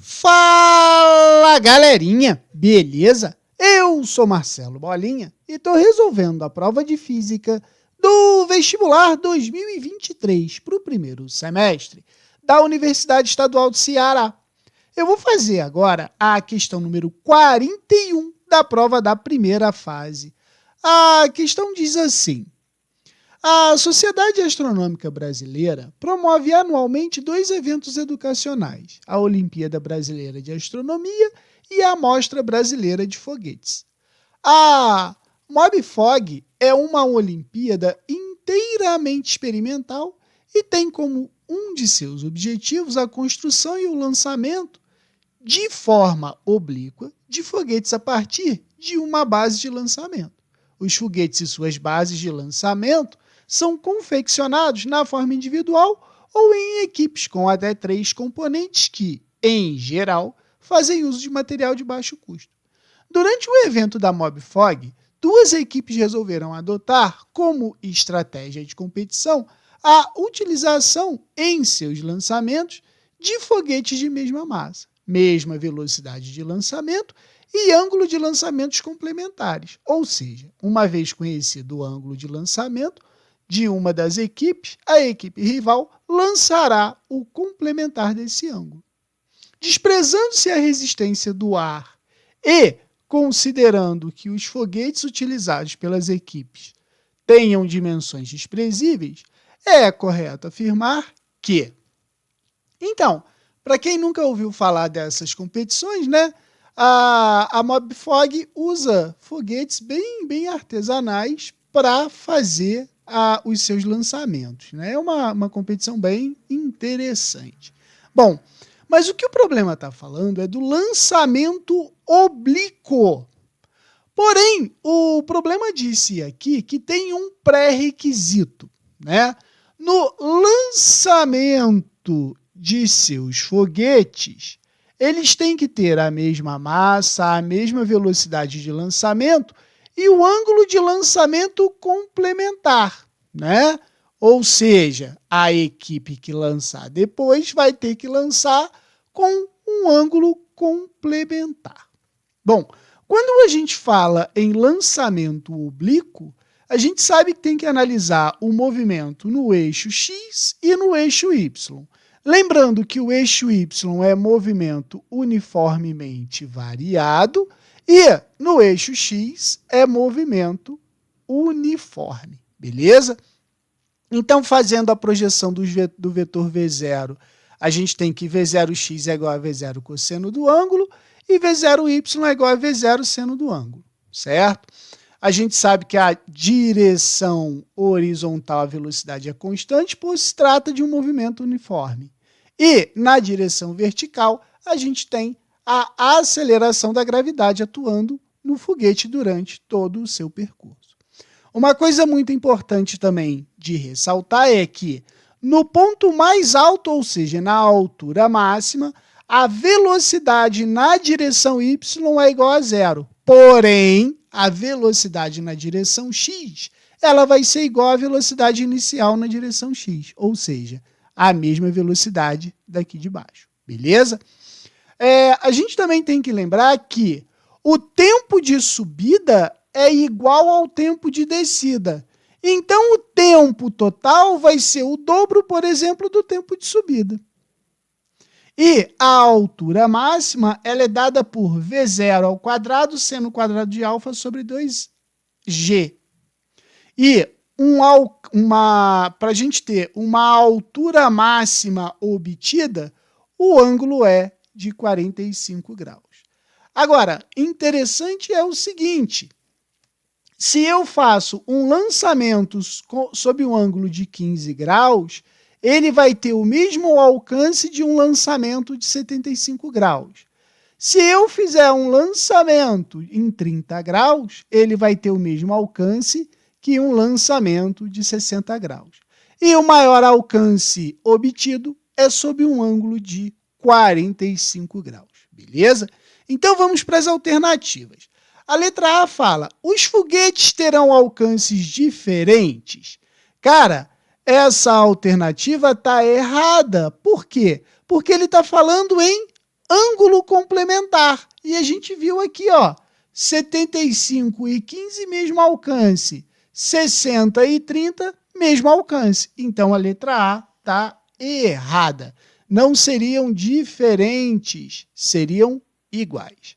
Fala, galerinha! Beleza? Eu sou Marcelo Bolinha e estou resolvendo a prova de Física do Vestibular 2023 para o primeiro semestre da Universidade Estadual do Ceará. Eu vou fazer agora a questão número 41 da prova da primeira fase. A questão diz assim: a Sociedade Astronômica Brasileira promove anualmente 2 eventos educacionais, a Olimpíada Brasileira de Astronomia e a Mostra Brasileira de Foguetes. A MobFog é uma Olimpíada inteiramente experimental e tem como um de seus objetivos a construção e o lançamento, de forma oblíqua, de foguetes a partir de uma base de lançamento. Os foguetes e suas bases de lançamento são confeccionados na forma individual ou em equipes com até 3 componentes que, em geral, fazem uso de material de baixo custo. Durante o evento da MobFog, 2 equipes resolveram adotar como estratégia de competição a utilização em seus lançamentos de foguetes de mesma massa, mesma velocidade de lançamento e ângulo de lançamentos complementares, ou seja, uma vez conhecido o ângulo de lançamento de uma das equipes, a equipe rival lançará o complementar desse ângulo. Desprezando-se a resistência do ar e considerando que os foguetes utilizados pelas equipes tenham dimensões desprezíveis, é correto afirmar que... Então, para quem nunca ouviu falar dessas competições, né, a MobFog usa foguetes bem artesanais para fazer os seus lançamentos, né? É uma competição bem interessante. Bom, mas o que o problema está falando é do lançamento oblíquo. Porém, o problema disse aqui que tem um pré-requisito, né? No lançamento de seus foguetes, eles têm que ter a mesma massa, a mesma velocidade de lançamento e o ângulo de lançamento complementar, né? Ou seja, a equipe que lançar depois vai ter que lançar com um ângulo complementar. Bom, quando a gente fala em lançamento oblíquo, a gente sabe que tem que analisar o movimento no eixo X e no eixo Y. Lembrando que o eixo Y é movimento uniformemente variado e no eixo X é movimento uniforme, beleza? Então, fazendo a projeção do vetor V0, a gente tem que V0x é igual a V0 cosseno do ângulo e V0y é igual a V0 seno do ângulo, certo? A gente sabe que a direção horizontal, a velocidade é constante, pois se trata de um movimento uniforme. E na direção vertical, a gente tem a aceleração da gravidade atuando no foguete durante todo o seu percurso. Uma coisa muito importante também de ressaltar é que no ponto mais alto, ou seja, na altura máxima, a velocidade na direção y é igual a 0. Porém, a velocidade na direção x, ela vai ser igual à velocidade inicial na direção x, ou seja, a mesma velocidade daqui de baixo, beleza? A gente também tem que lembrar que o tempo de subida é igual ao tempo de descida. Então, o tempo total vai ser o dobro, por exemplo, do tempo de subida. E a altura máxima ela é dada por V0 ao quadrado, seno quadrado de alfa sobre 2G. E para a gente ter uma altura máxima obtida, o ângulo é de 45 graus. Agora, interessante é o seguinte: se eu faço um lançamento sob um ângulo de 15 graus, ele vai ter o mesmo alcance de um lançamento de 75 graus. Se eu fizer um lançamento em 30 graus, ele vai ter o mesmo alcance que um lançamento de 60 graus. E o maior alcance obtido é sob um ângulo de 45 graus, beleza? Então vamos para as alternativas. A letra A fala, os foguetes terão alcances diferentes? Cara, essa alternativa está errada. Por quê? Porque ele está falando em ângulo complementar. E a gente viu aqui, ó, 75 e 15, mesmo alcance. 60 e 30, mesmo alcance. Então, a letra A está errada. Não seriam diferentes, seriam iguais.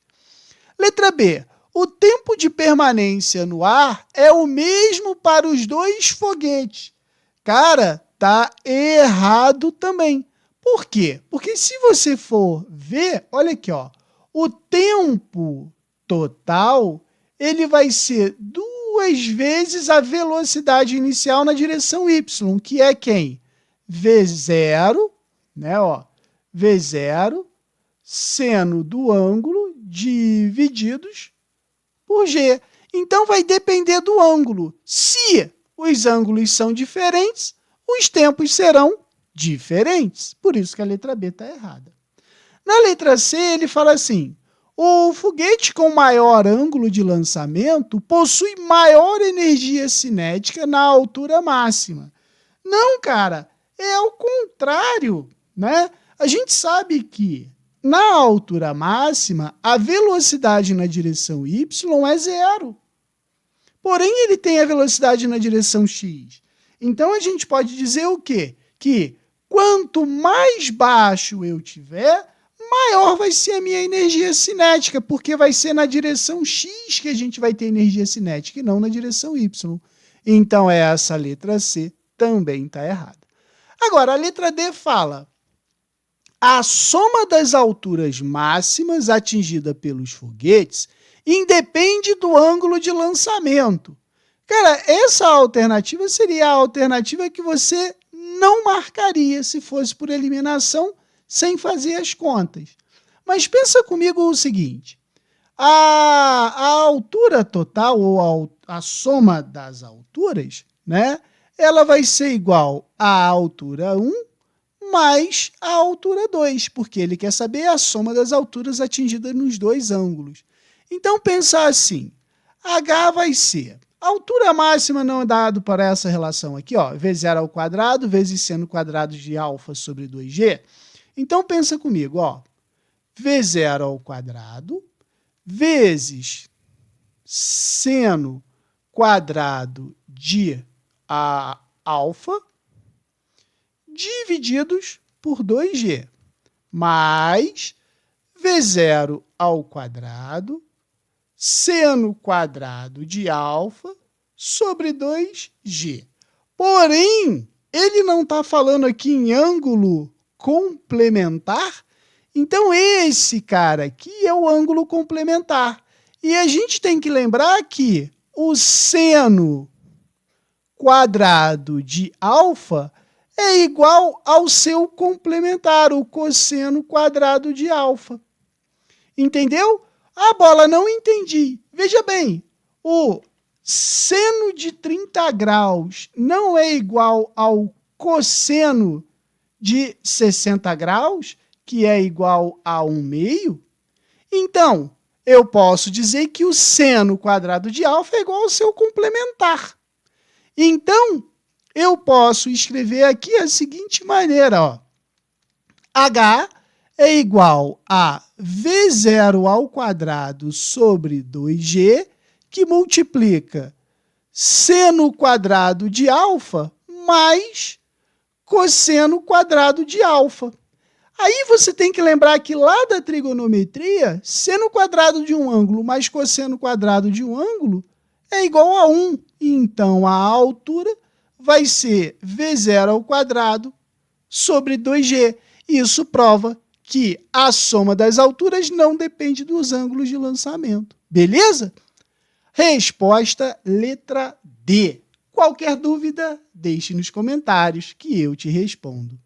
Letra B. O tempo de permanência no ar é o mesmo para os dois foguetes. Cara, tá errado também. Por quê? Porque se você for ver, olha aqui, ó, o tempo total, ele vai ser 2 vezes a velocidade inicial na direção y, que é quem? V0, né, ó, V0, seno do ângulo divididos por g. Então, vai depender do ângulo. Se os ângulos são diferentes, os tempos serão diferentes. Por isso que a letra B está errada. Na letra C, ele fala assim, o foguete com maior ângulo de lançamento possui maior energia cinética na altura máxima. Não, cara, é o contrário, né? A gente sabe que na altura máxima, a velocidade na direção y é 0. Porém, ele tem a velocidade na direção x. Então, a gente pode dizer o quê? Que quanto mais baixo eu tiver, maior vai ser a minha energia cinética, porque vai ser na direção x que a gente vai ter energia cinética e não na direção y. Então, essa letra C também está errada. Agora, a letra D fala: a soma das alturas máximas atingida pelos foguetes independe do ângulo de lançamento. Cara, essa alternativa seria a alternativa que você não marcaria se fosse por eliminação, sem fazer as contas. Mas pensa comigo o seguinte, a altura total, ou a soma das alturas, né, ela vai ser igual à altura 1 mais a altura 2, porque ele quer saber a soma das alturas atingidas nos dois ângulos. Então, pensar assim, H vai ser, a altura máxima não é dado para essa relação aqui, ó, V0 ao quadrado vezes seno quadrado de alfa sobre 2G. Então, pensa comigo, ó, V0 ao quadrado vezes seno quadrado de alfa divididos por 2G, mais V0 ao quadrado, seno quadrado de alfa sobre 2G. Porém, ele não está falando aqui em ângulo complementar, então esse cara aqui é o ângulo complementar. E a gente tem que lembrar que o seno quadrado de alfa é igual ao seu complementar, o cosseno quadrado de alfa. Entendeu? A bola, não entendi. Veja bem, o seno de 30 graus não é igual ao cosseno de 60 graus, que é igual a 1/2. Então, eu posso dizer que o seno quadrado de alfa é igual ao seu complementar. Então, eu posso escrever aqui a seguinte maneira, ó. H é igual a V0 ao quadrado sobre 2G, que multiplica seno quadrado de alfa mais cosseno quadrado de alfa. Aí você tem que lembrar que lá da trigonometria, seno quadrado de um ângulo mais cosseno quadrado de um ângulo é igual a 1. Então, a altura vai ser V0 ao quadrado sobre 2G. Isso prova que a soma das alturas não depende dos ângulos de lançamento. Beleza? Resposta letra D. Qualquer dúvida, deixe nos comentários que eu te respondo.